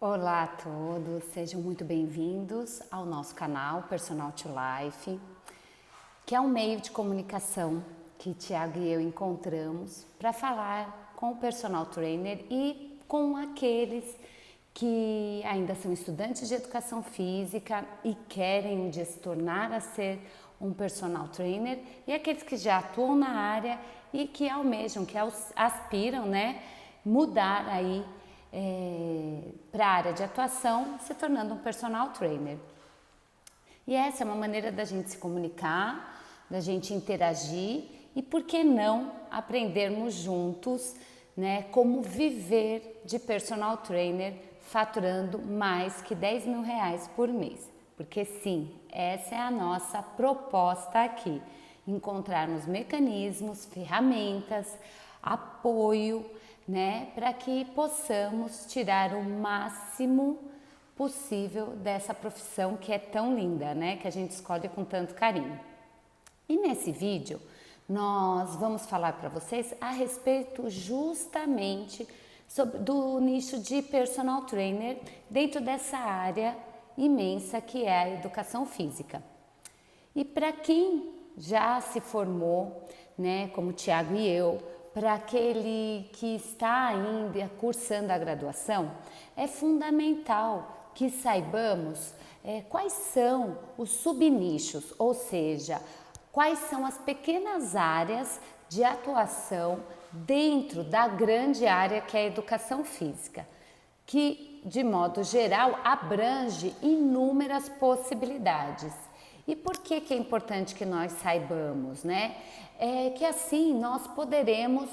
Olá a todos, sejam muito bem-vindos ao nosso canal Personal to Life, que é um meio de comunicação que Tiago e eu encontramos para falar com o personal trainer e com aqueles que ainda são estudantes de educação física e querem um dia se tornar a ser um personal trainer, e aqueles que já atuam na área e que almejam, que aspiram, mudar aí para a área de atuação, se tornando um personal trainer. E essa é uma maneira da gente se comunicar, da gente interagir e, por que não, aprendermos juntos, como viver de personal trainer faturando mais que R$10 mil por mês. Porque sim, essa é a nossa proposta aqui, encontrarmos mecanismos, ferramentas, apoio, para que possamos tirar o máximo possível dessa profissão que é tão linda, que a gente escolhe com tanto carinho. E nesse vídeo nós vamos falar para vocês a respeito justamente do nicho de personal trainer dentro dessa área imensa que é a educação física. E para quem já se formou, como o Tiago e eu, para aquele que está ainda cursando a graduação, é fundamental que saibamos quais são os subnichos, ou seja, quais são as pequenas áreas de atuação dentro da grande área que é a educação física, que de modo geral abrange inúmeras possibilidades. E por que é importante que nós saibamos, que assim nós poderemos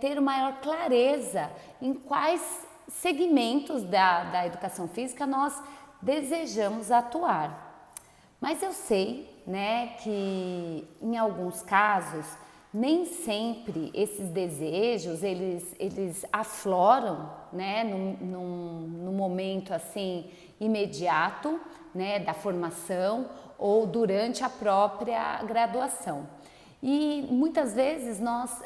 ter maior clareza em quais segmentos da educação física nós desejamos atuar. Mas eu sei, que em alguns casos nem sempre esses desejos eles afloram, no momento assim imediato, da formação ou durante a própria graduação. E muitas vezes nós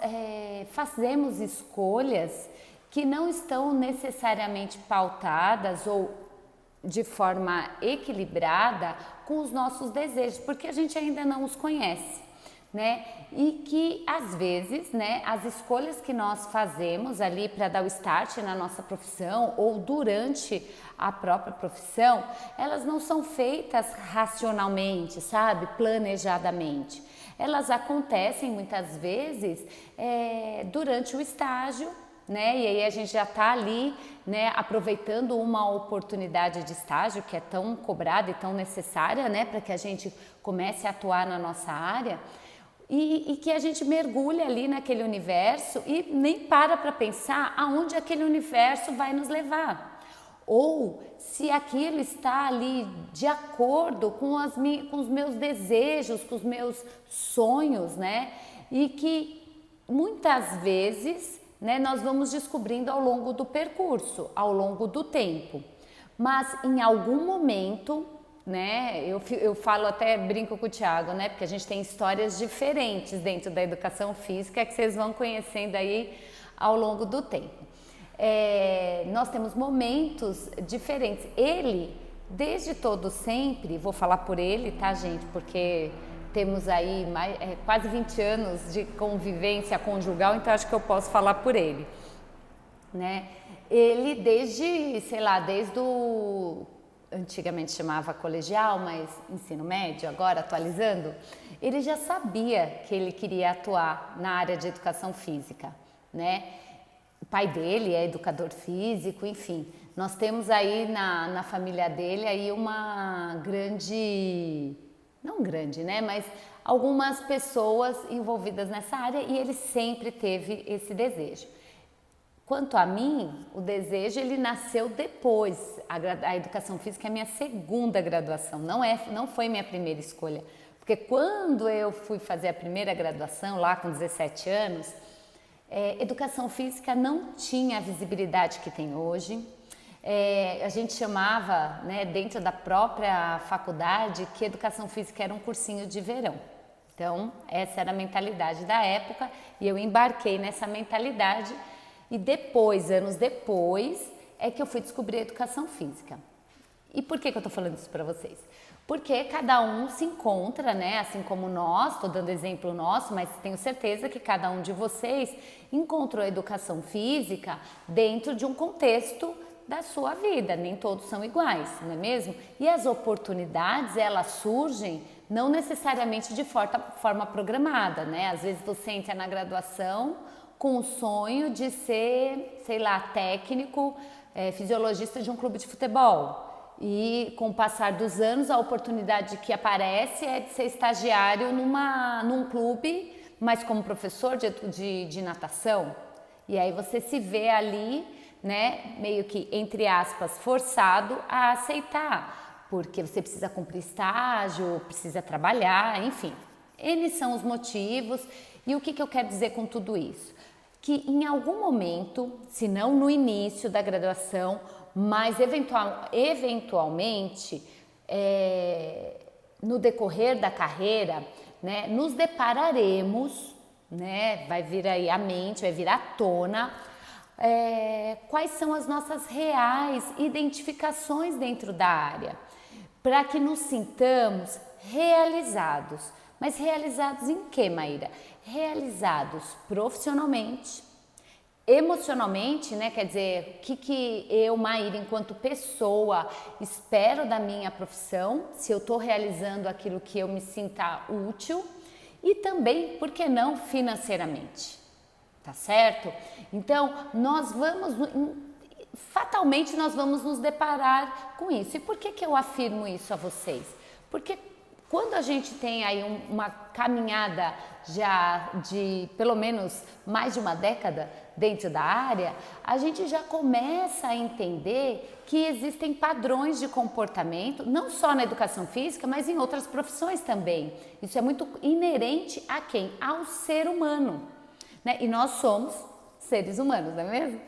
fazemos escolhas que não estão necessariamente pautadas ou de forma equilibrada com os nossos desejos, porque a gente ainda não os conhece, E que às vezes, as escolhas que nós fazemos ali para dar o start na nossa profissão ou durante a própria profissão, elas não são feitas racionalmente, sabe, planejadamente. Elas acontecem muitas vezes durante o estágio, e aí a gente já está ali, aproveitando uma oportunidade de estágio que é tão cobrada e tão necessária, para que a gente comece a atuar na nossa área. E que a gente mergulha ali naquele universo e nem para pensar aonde aquele universo vai nos levar. Ou se aquilo está ali de acordo com os meus desejos, com os meus sonhos, E que muitas vezes, nós vamos descobrindo ao longo do percurso, ao longo do tempo. Mas em algum momento, eu falo, até brinco com o Tiago, porque a gente tem histórias diferentes dentro da educação física que vocês vão conhecendo aí ao longo do tempo. Nós temos momentos diferentes. Ele, desde todo sempre, vou falar por ele, tá, gente? Porque temos aí quase 20 anos de convivência conjugal, então acho que eu posso falar por ele, Ele desde o antigamente chamava colegial, mas ensino médio, agora atualizando, ele já sabia que ele queria atuar na área de educação física, O pai dele é educador físico, enfim. Nós temos aí na família dele aí uma grande, não grande, mas algumas pessoas envolvidas nessa área, e ele sempre teve esse desejo. Quanto a mim, o desejo ele nasceu depois. A educação física é minha segunda graduação, não foi minha primeira escolha. Porque quando eu fui fazer a primeira graduação, lá com 17 anos, educação física não tinha a visibilidade que tem hoje. A gente chamava, dentro da própria faculdade, que educação física era um cursinho de verão. Então, essa era a mentalidade da época e eu embarquei nessa mentalidade. E depois, anos depois, é que eu fui descobrir a educação física. E por que eu tô falando isso para vocês? Porque cada um se encontra, né? Assim como nós, tô dando exemplo nosso, mas tenho certeza que cada um de vocês encontrou a educação física dentro de um contexto da sua vida. Nem todos são iguais, não é mesmo? E as oportunidades, elas surgem não necessariamente de forma programada, né? Às vezes você entra na graduação com o sonho de ser, sei lá, técnico, fisiologista de um clube de futebol. E com o passar dos anos, a oportunidade que aparece é de ser estagiário num clube, mas como professor de natação. E aí você se vê ali, né, meio que, entre aspas, forçado a aceitar, porque você precisa cumprir estágio, precisa trabalhar, enfim. Eles são os motivos. E o que eu quero dizer com tudo isso? Que em algum momento, se não no início da graduação, mas eventualmente, no decorrer da carreira, né, nos depararemos, né, vai vir aí à mente, vai vir à tona, quais são as nossas reais identificações dentro da área, para que nos sintamos realizados. Mas realizados em quê, Maíra? Realizados profissionalmente, emocionalmente, né? Quer dizer, o que eu, Maíra, enquanto pessoa, espero da minha profissão, se eu estou realizando aquilo que eu me sinta útil, e também, por que não, financeiramente, tá certo? Então, fatalmente nós vamos nos deparar com isso. E por que eu afirmo isso a vocês? Porque quando a gente tem aí uma caminhada já de pelo menos mais de uma década dentro da área, a gente já começa a entender que existem padrões de comportamento, não só na educação física, mas em outras profissões também. Isso é muito inerente a quem? Ao ser humano, né? E nós somos seres humanos, não é mesmo?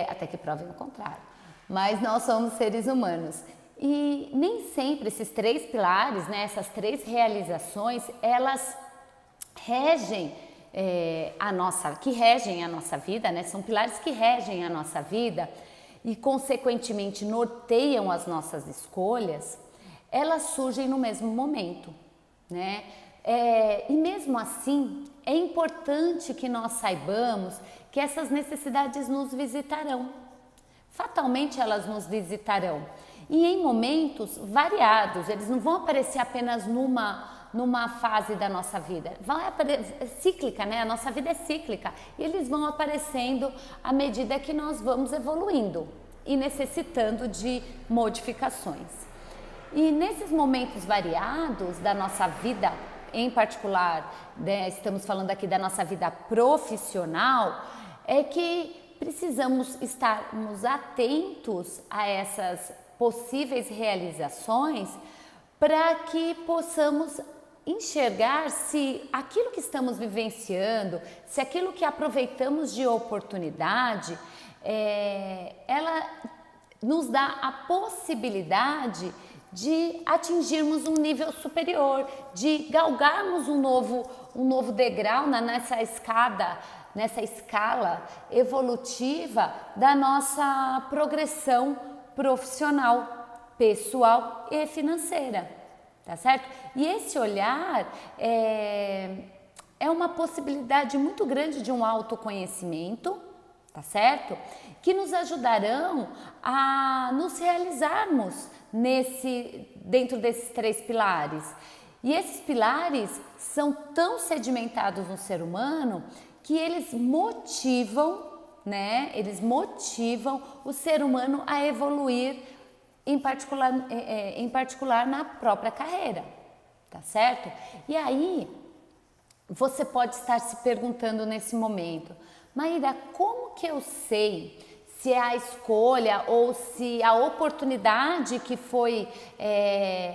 Até que provem o contrário. Mas nós somos seres humanos. E nem sempre esses três pilares, né, essas três realizações, elas regem que regem a nossa vida, né? São pilares que regem a nossa vida e, consequentemente, norteiam as nossas escolhas. Elas surgem no mesmo momento, né? E mesmo assim, é importante que nós saibamos que essas necessidades nos visitarão. Fatalmente elas nos visitarão. E em momentos variados, eles não vão aparecer apenas numa fase da nossa vida. É cíclica, né? A nossa vida é cíclica. E eles vão aparecendo à medida que nós vamos evoluindo e necessitando de modificações. E nesses momentos variados da nossa vida, em particular, né, estamos falando aqui da nossa vida profissional, é que precisamos estarmos atentos a essas possíveis realizações para que possamos enxergar se aquilo que estamos vivenciando, se aquilo que aproveitamos de oportunidade, ela nos dá a possibilidade de atingirmos um nível superior, de galgarmos um novo degrau nessa escala evolutiva da nossa progressão profissional, pessoal e financeira, tá certo? E esse olhar é uma possibilidade muito grande de um autoconhecimento, tá certo? Que nos ajudarão a nos realizarmos dentro desses três pilares. E esses pilares são tão sedimentados no ser humano que eles motivam, né? Eles motivam o ser humano a evoluir, em particular na própria carreira, tá certo? E aí, você pode estar se perguntando nesse momento, Maíra, como que eu sei se é a escolha ou se a oportunidade que foi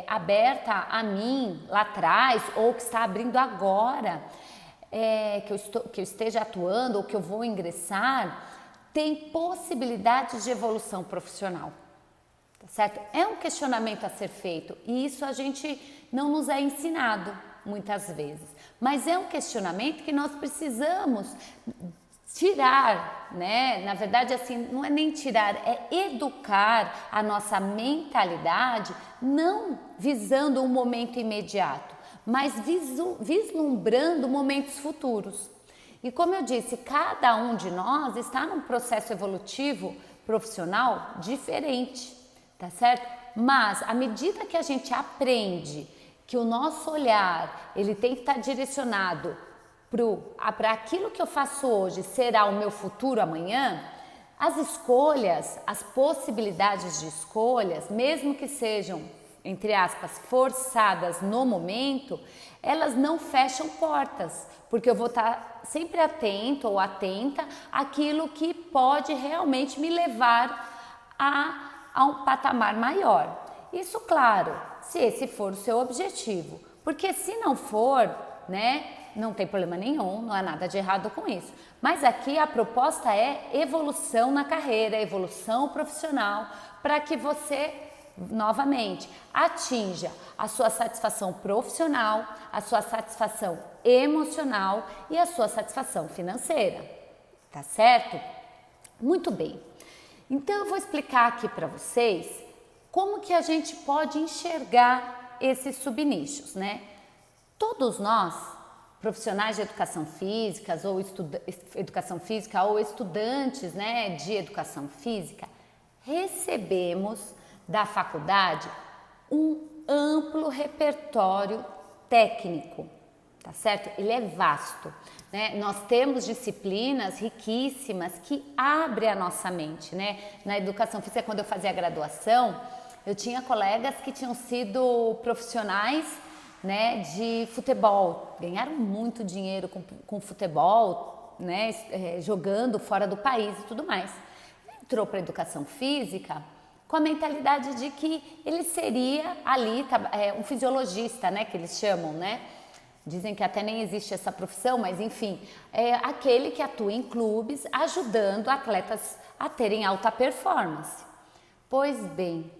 aberta a mim lá atrás ou que está abrindo agora, que eu esteja atuando ou que eu vou ingressar, tem possibilidades de evolução profissional, tá certo? É um questionamento a ser feito e isso a gente não nos é ensinado muitas vezes, mas é um questionamento que nós precisamos tirar, né? Na verdade, assim, não é nem tirar, é educar a nossa mentalidade, não visando um momento imediato, mas vislumbrando momentos futuros. E como eu disse, cada um de nós está num processo evolutivo profissional diferente, tá certo? Mas à medida que a gente aprende que o nosso olhar, ele tem que estar direcionado para aquilo que eu faço hoje será o meu futuro amanhã, as escolhas, as possibilidades de escolhas, mesmo que sejam, entre aspas, forçadas no momento, elas não fecham portas, porque eu vou estar sempre atento ou atenta àquilo que pode realmente me levar a um patamar maior. Isso, claro, se esse for o seu objetivo, porque se não for, né, não tem problema nenhum, não há nada de errado com isso. Mas aqui a proposta é evolução na carreira, evolução profissional, para que você, novamente, atinja a sua satisfação profissional, a sua satisfação emocional e a sua satisfação financeira. Tá certo? Muito bem. Então eu vou explicar aqui para vocês como que a gente pode enxergar esses subnichos, né? Todos nós, profissionais de educação física ou estudantes, né, de educação física, recebemos da faculdade um amplo repertório técnico, tá certo? Ele é vasto, né? Nós temos disciplinas riquíssimas que abrem a nossa mente, né? Na educação física, quando eu fazia a graduação, eu tinha colegas que tinham sido profissionais, né, de futebol, ganharam muito dinheiro com futebol, né, jogando fora do país e tudo mais. Entrou para a educação física com a mentalidade de que ele seria ali um fisiologista, né, que eles chamam, né? Dizem que até nem existe essa profissão, mas enfim, é aquele que atua em clubes ajudando atletas a terem alta performance. Pois bem,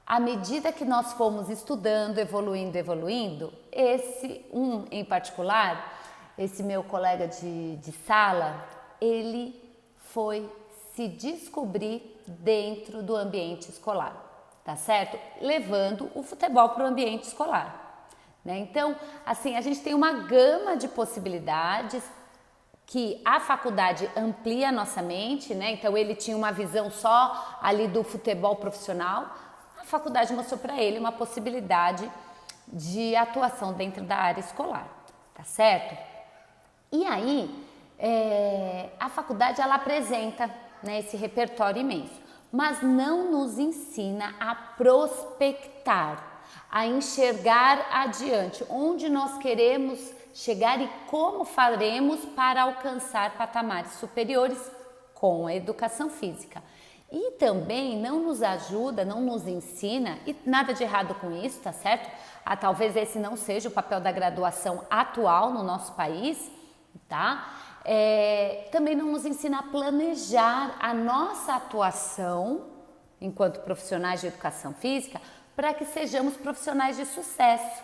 à medida que nós fomos estudando, evoluindo, esse em particular, esse meu colega de sala, ele foi se descobrir dentro do ambiente escolar, tá certo? Levando o futebol para o ambiente escolar, né? Então, assim, a gente tem uma gama de possibilidades que a faculdade amplia a nossa mente, né? Então, ele tinha uma visão só ali do futebol profissional. A faculdade mostrou para ele uma possibilidade de atuação dentro da área escolar, tá certo? E aí, a faculdade ela apresenta, né, esse repertório imenso, mas não nos ensina a prospectar, a enxergar adiante, onde nós queremos chegar e como faremos para alcançar patamares superiores com a educação física. E também não nos ajuda, não nos ensina, e nada de errado com isso, tá certo? Talvez esse não seja o papel da graduação atual no nosso país, tá? Também não nos ensina a planejar a nossa atuação enquanto profissionais de educação física para que sejamos profissionais de sucesso,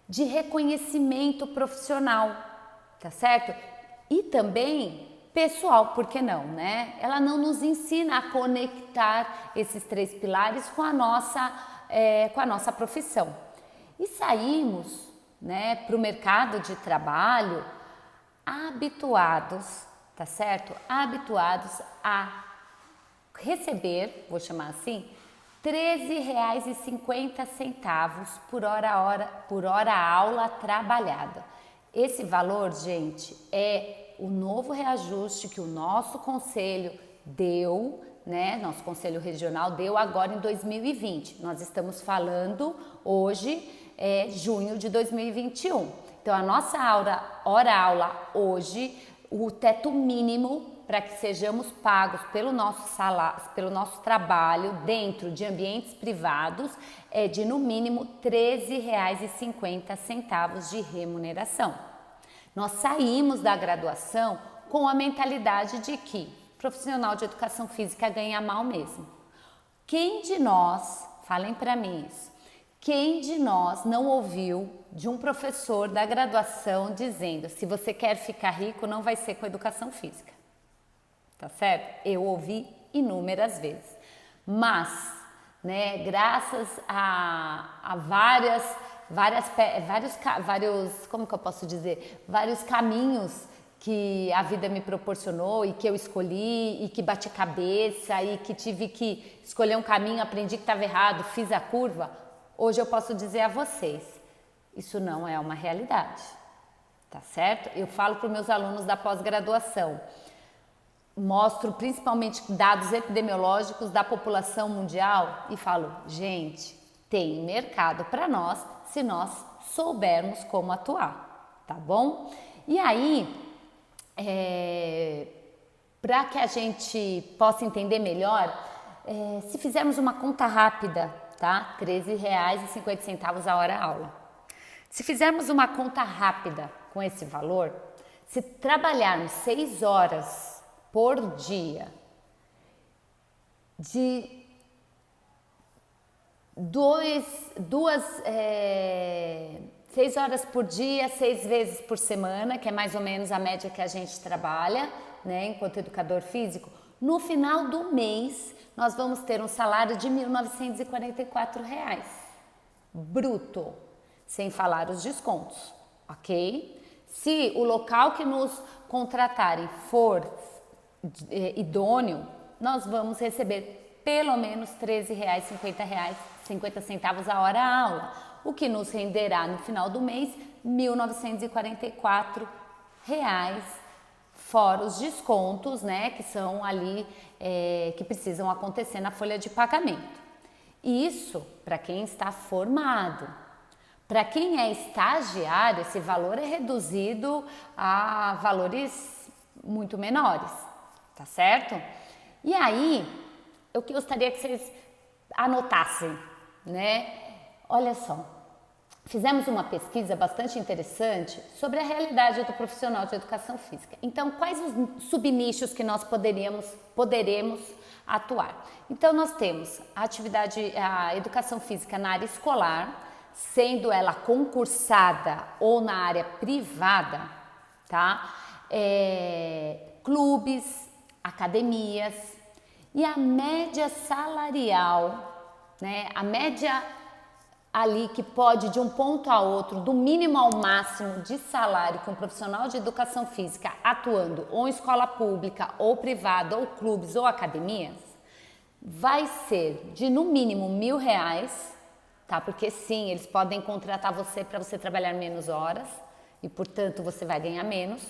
de reconhecimento profissional, tá certo? E também pessoal, por que não, né? Ela não nos ensina a conectar esses três pilares com a nossa profissão. E saímos, né, para o mercado de trabalho habituados, tá certo? Habituados a receber, vou chamar assim, R$13,50 por hora aula trabalhada. Esse valor, gente, é o novo reajuste que o nosso conselho deu, né? Nosso conselho regional deu agora em 2020. Nós estamos falando hoje, junho de 2021. Então, a nossa hora aula hoje, o teto mínimo para que sejamos pagos pelo nosso salário, pelo nosso trabalho dentro de ambientes privados é de no mínimo R$13,50 de remuneração. Nós saímos da graduação com a mentalidade de que profissional de educação física ganha mal mesmo. Quem de nós, falem para mim isso, quem de nós não ouviu de um professor da graduação dizendo: se você quer ficar rico, não vai ser com educação física? tá certo? Eu ouvi inúmeras vezes, mas, né, graças a como que eu posso dizer, vários caminhos que a vida me proporcionou e que eu escolhi e que bati cabeça e que tive que escolher um caminho, aprendi que estava errado, fiz a curva, hoje eu posso dizer a vocês, isso não é uma realidade, tá certo? Eu falo para os meus alunos da pós-graduação, mostro principalmente dados epidemiológicos da população mundial e falo, gente, tem mercado para nós se nós soubermos como atuar, tá bom? E aí, para que a gente possa entender melhor, se fizermos uma conta rápida, tá? R$13,50 a hora aula. Se fizermos uma conta rápida com esse valor, se trabalharmos 6 horas por dia, de 6 horas por dia, 6 vezes por semana, que é mais ou menos a média que a gente trabalha, né, enquanto educador físico, no final do mês nós vamos ter um salário de R$1.944, bruto, sem falar os descontos, ok? Se o local que nos contratarem for idôneo, nós vamos receber pelo menos R$13,50 a hora a aula, o que nos renderá no final do mês R$1.944, fora os descontos, né, que são ali, que precisam acontecer na folha de pagamento. Isso para quem está formado. Para quem é estagiário, esse valor é reduzido a valores muito menores, tá certo? E aí, eu gostaria que vocês anotassem, né? Olha só, fizemos uma pesquisa bastante interessante sobre a realidade do profissional de educação física. Então, quais os subnichos que nós poderemos atuar? Então, nós temos a educação física na área escolar, sendo ela concursada ou na área privada, tá? Clubes, academias, e a média salarial, né? A média ali que pode de um ponto a outro, do mínimo ao máximo de salário que um profissional de educação física atuando ou em escola pública ou privada ou clubes ou academias, vai ser de no mínimo R$1.000, tá? Porque sim, eles podem contratar você para você trabalhar menos horas e, portanto, você vai ganhar menos,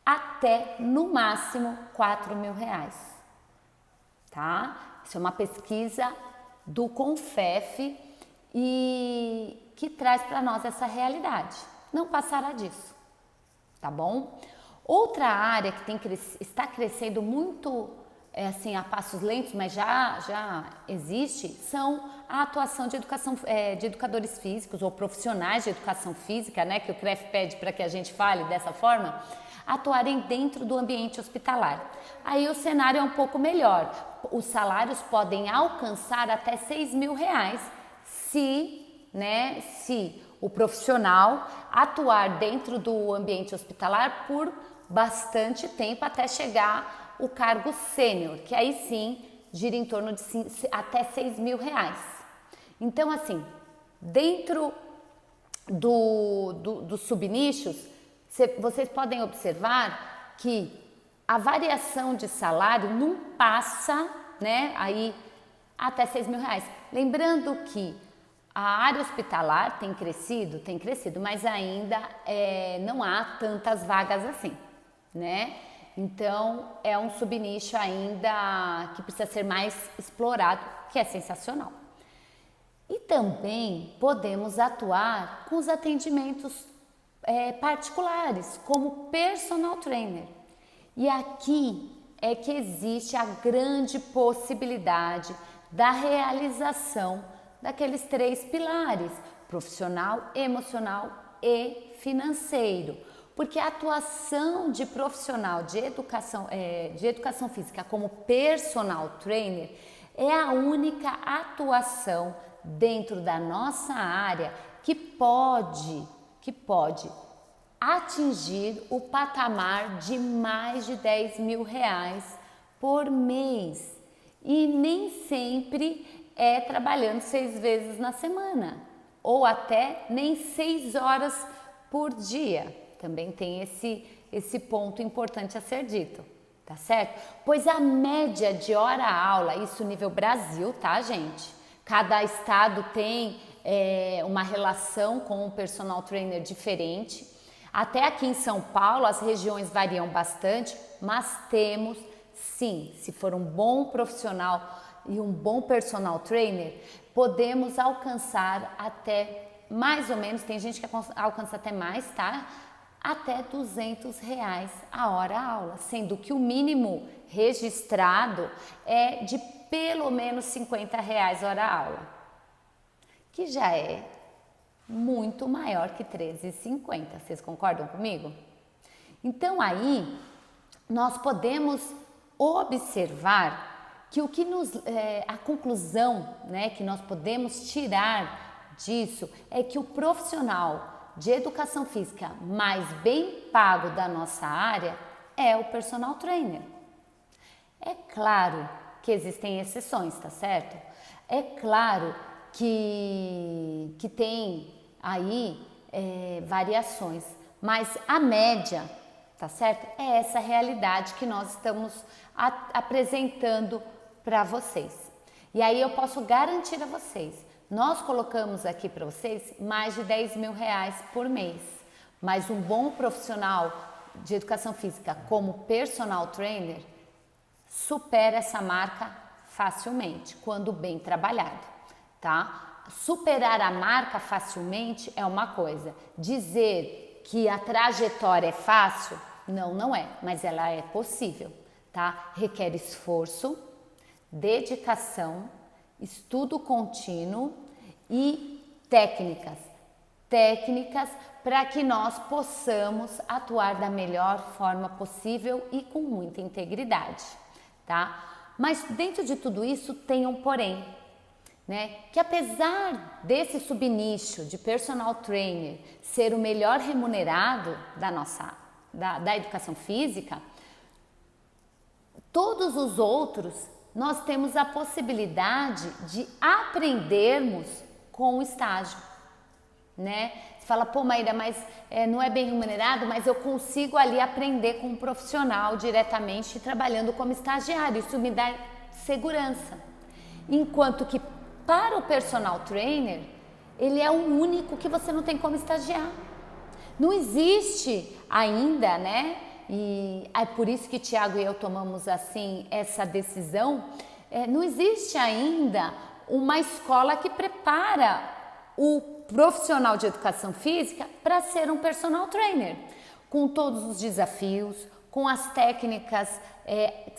até no máximo R$4.000, tá? Isso é uma pesquisa do Confef e que traz para nós essa realidade. Não passará disso, tá bom? Outra área que está crescendo muito, assim, a passos lentos, mas já existe, são a atuação de educadores físicos ou profissionais de educação física, né, que o CREF pede para que a gente fale dessa forma, atuarem dentro do ambiente hospitalar. Aí o cenário é um pouco melhor. Os salários podem alcançar até R$6.000 se o profissional atuar dentro do ambiente hospitalar por bastante tempo até chegar o cargo sênior, que aí sim gira em torno de até R$6.000. Então, assim, dentro dos subnichos, vocês podem observar que a variação de salário não passa, né, aí até R$6.000. Lembrando que a área hospitalar tem crescido, mas ainda não há tantas vagas assim, né? Então, é um subnicho ainda que precisa ser mais explorado, que é sensacional. E também podemos atuar com os atendimentos particulares, como personal trainer. E aqui é que existe a grande possibilidade da realização daqueles 3 pilares: profissional, emocional e financeiro. Porque a atuação de profissional de educação física como personal trainer é a única atuação dentro da nossa área que pode atingir o patamar de mais de R$10.000 por mês. E nem sempre é trabalhando 6 vezes na semana, ou até nem 6 horas por dia. Também tem esse ponto importante a ser dito, tá certo? Pois a média de hora-aula, isso nível Brasil, tá, gente? Cada estado tem uma relação com o personal trainer diferente. Até aqui em São Paulo as regiões variam bastante, mas temos sim, se for um bom profissional e um bom personal trainer, podemos alcançar até mais ou menos, tem gente que alcança até mais, tá? Até R$200 a hora aula, sendo que o mínimo registrado é de pelo menos R$50 hora aula, que já é muito maior que R$13,50. Vocês concordam comigo? Então aí nós podemos observar que o que a conclusão, né, que nós podemos tirar disso é que o profissional de educação física mais bem pago da nossa área é o personal trainer. É claro que existem exceções, tá certo? É claro que tem aí variações, mas a média, tá certo? É essa realidade que nós estamos apresentando para vocês. E aí eu posso garantir a vocês, nós colocamos aqui para vocês mais de R$10.000 por mês, mas um bom profissional de educação física como personal trainer supera essa marca facilmente, quando bem trabalhado, tá? Superar a marca facilmente é uma coisa, dizer que a trajetória é fácil, não é, mas ela é possível, tá? Requer esforço, dedicação, estudo contínuo e técnicas para que nós possamos atuar da melhor forma possível e com muita integridade, tá? Mas dentro de tudo isso tem um porém, né? Que apesar desse subnicho de personal trainer ser o melhor remunerado da educação física, todos os outros nós temos a possibilidade de aprendermos com o estágio, né? Você fala, pô, Maíra, mas não é bem remunerado, mas eu consigo ali aprender com um profissional diretamente trabalhando como estagiário, isso me dá segurança. Enquanto que para o personal trainer, ele é o único que você não tem como estagiar. Não existe ainda, né? E é por isso que Tiago e eu tomamos assim essa decisão. Não existe ainda uma escola que prepara o profissional de educação física para ser um personal trainer, com todos os desafios, com as técnicas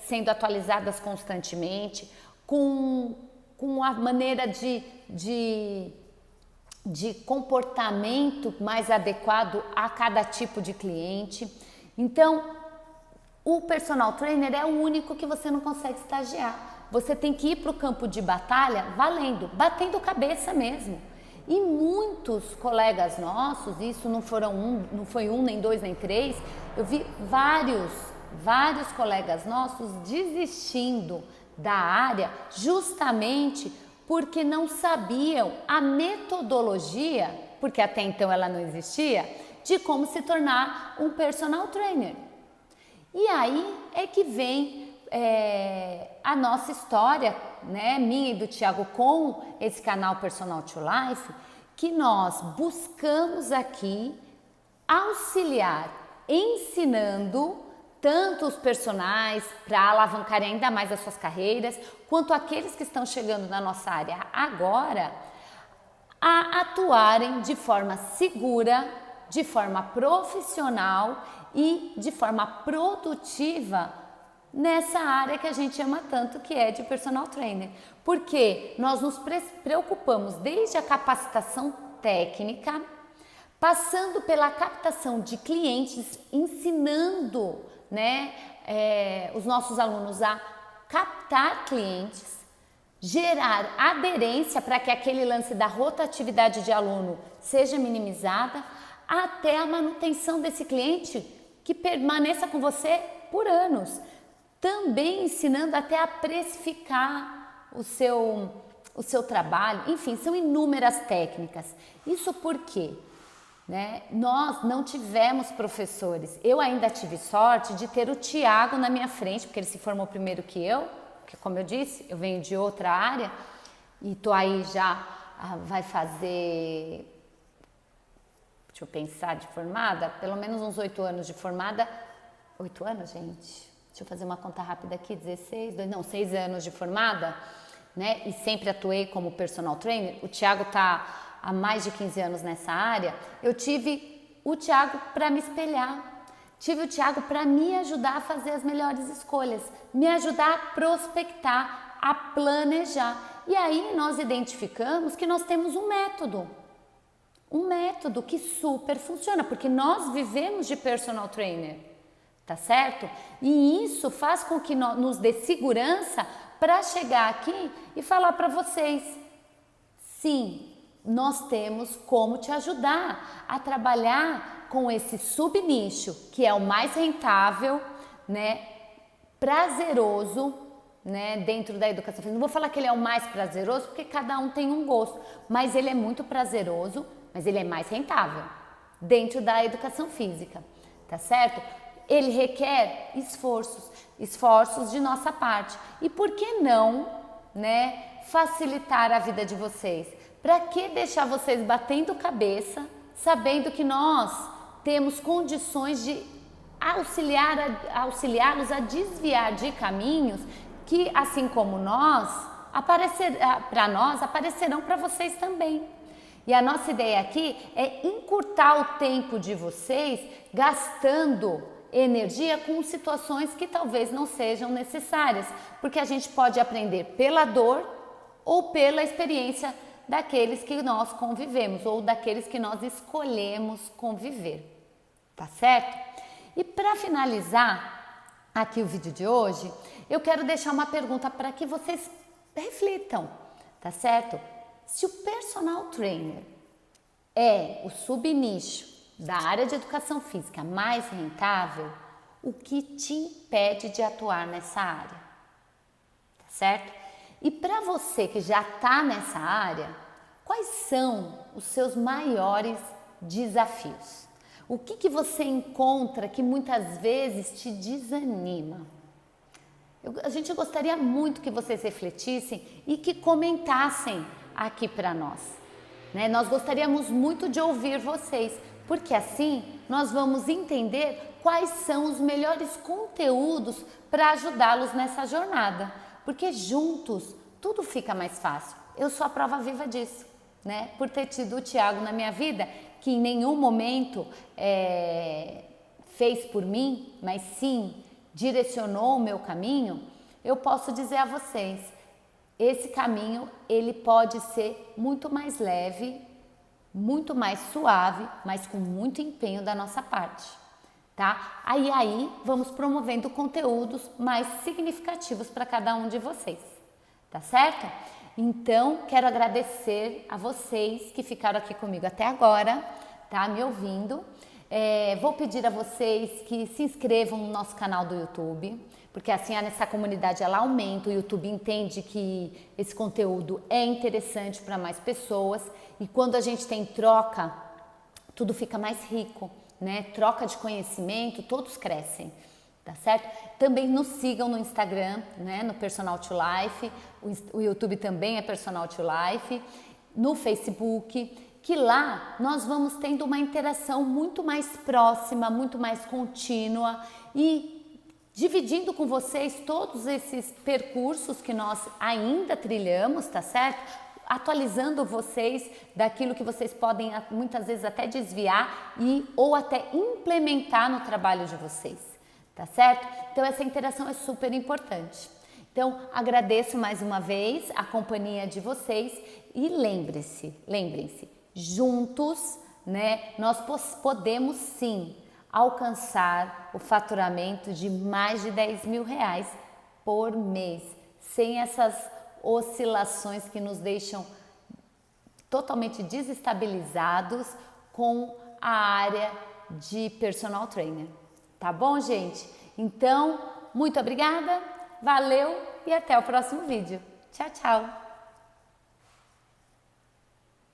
sendo atualizadas constantemente, com a maneira de comportamento mais adequado a cada tipo de cliente. Então, o personal trainer é o único que você não consegue estagiar. Você tem que ir para o campo de batalha valendo, batendo cabeça mesmo. E muitos colegas nossos, isso não foi um, nem dois, nem três, eu vi vários colegas nossos desistindo da área justamente porque não sabiam a metodologia, porque até então ela não existia, de como se tornar um personal trainer. E aí é que vem a nossa história, né, minha e do Tiago com esse canal Personal to Life, que nós buscamos aqui auxiliar, ensinando tanto os personagens para alavancarem ainda mais as suas carreiras, quanto aqueles que estão chegando na nossa área agora, a atuarem de forma segura, de forma profissional e de forma produtiva nessa área que a gente ama tanto, que é de personal trainer. Porque nós nos preocupamos desde a capacitação técnica, passando pela captação de clientes, ensinando, né, os nossos alunos a captar clientes, gerar aderência para que aquele lance da rotatividade de aluno seja minimizada, até a manutenção desse cliente que permaneça com você por anos. também ensinando até a precificar o seu trabalho. Enfim, são inúmeras técnicas. Isso por quê? Né? Nós não tivemos professores. Eu ainda tive sorte de ter o Tiago na minha frente, porque ele se formou primeiro que eu, porque, como eu disse, eu venho de outra área e tô aí já, vai fazer, deixa eu pensar, de formada, pelo menos uns 8 anos de formada. 8 anos, gente? Deixa eu fazer uma conta rápida aqui, 6 anos de formada, né? E sempre atuei como personal trainer. O Tiago tá há mais de 15 anos nessa área. Eu tive o Tiago para me espelhar, tive o Tiago para me ajudar a fazer as melhores escolhas, me ajudar a prospectar, a planejar. E aí nós identificamos que nós temos um método que super funciona, porque nós vivemos de personal trainer, tá certo? E isso faz com que nos dê segurança para chegar aqui e falar para vocês, sim, nós temos como te ajudar a trabalhar com esse subnicho, que é o mais rentável, né, prazeroso, né, dentro da educação física. Não vou falar que ele é o mais prazeroso, porque cada um tem um gosto, mas ele é muito prazeroso, mas ele é mais rentável dentro da educação física, tá certo? Ele requer esforços de nossa parte. E por que não, né, facilitar a vida de vocês? Para que deixar vocês batendo cabeça, sabendo que nós temos condições de auxiliá-los a desviar de caminhos que, assim como nós, aparecerão para vocês também. E a nossa ideia aqui é encurtar o tempo de vocês gastando energia com situações que talvez não sejam necessárias, porque a gente pode aprender pela dor ou pela experiência daqueles que nós convivemos ou daqueles que nós escolhemos conviver, tá certo? E para finalizar aqui o vídeo de hoje, eu quero deixar uma pergunta para que vocês reflitam, tá certo? Se o personal trainer é o subnicho da área de educação física mais rentável, o que te impede de atuar nessa área, tá certo? E para você que já está nessa área, quais são os seus maiores desafios? O que você encontra que muitas vezes te desanima? A gente gostaria muito que vocês refletissem e que comentassem aqui para nós, né? Nós gostaríamos muito de ouvir vocês, porque assim nós vamos entender quais são os melhores conteúdos para ajudá-los nessa jornada, porque juntos tudo fica mais fácil. Eu sou a prova viva disso, né? Por ter tido o Tiago na minha vida, que em nenhum momento fez por mim, mas sim direcionou o meu caminho, eu posso dizer a vocês, esse caminho ele pode ser muito mais leve, muito mais suave, mas com muito empenho da nossa parte, tá? Aí vamos promovendo conteúdos mais significativos para cada um de vocês, tá certo? Então, quero agradecer a vocês que ficaram aqui comigo até agora, tá? Me ouvindo. Vou pedir a vocês que se inscrevam no nosso canal do YouTube, porque assim essa comunidade ela aumenta, o YouTube entende que esse conteúdo é interessante para mais pessoas e quando a gente tem troca, tudo fica mais rico, né? Troca de conhecimento, todos crescem, tá certo? Também nos sigam no Instagram, né? No Personal to Life, o YouTube também é Personal to Life, no Facebook, que lá nós vamos tendo uma interação muito mais próxima, muito mais contínua e dividindo com vocês todos esses percursos que nós ainda trilhamos, tá certo? Atualizando vocês daquilo que vocês podem muitas vezes até desviar ou até implementar no trabalho de vocês, tá certo? Então essa interação é super importante. Então agradeço mais uma vez a companhia de vocês e lembrem-se, juntos, né, nós podemos sim alcançar o faturamento de mais de 10 mil reais por mês, sem essas oscilações que nos deixam totalmente desestabilizados com a área de personal trainer. Tá bom, gente? Então, muito obrigada, valeu e até o próximo vídeo. Tchau, tchau!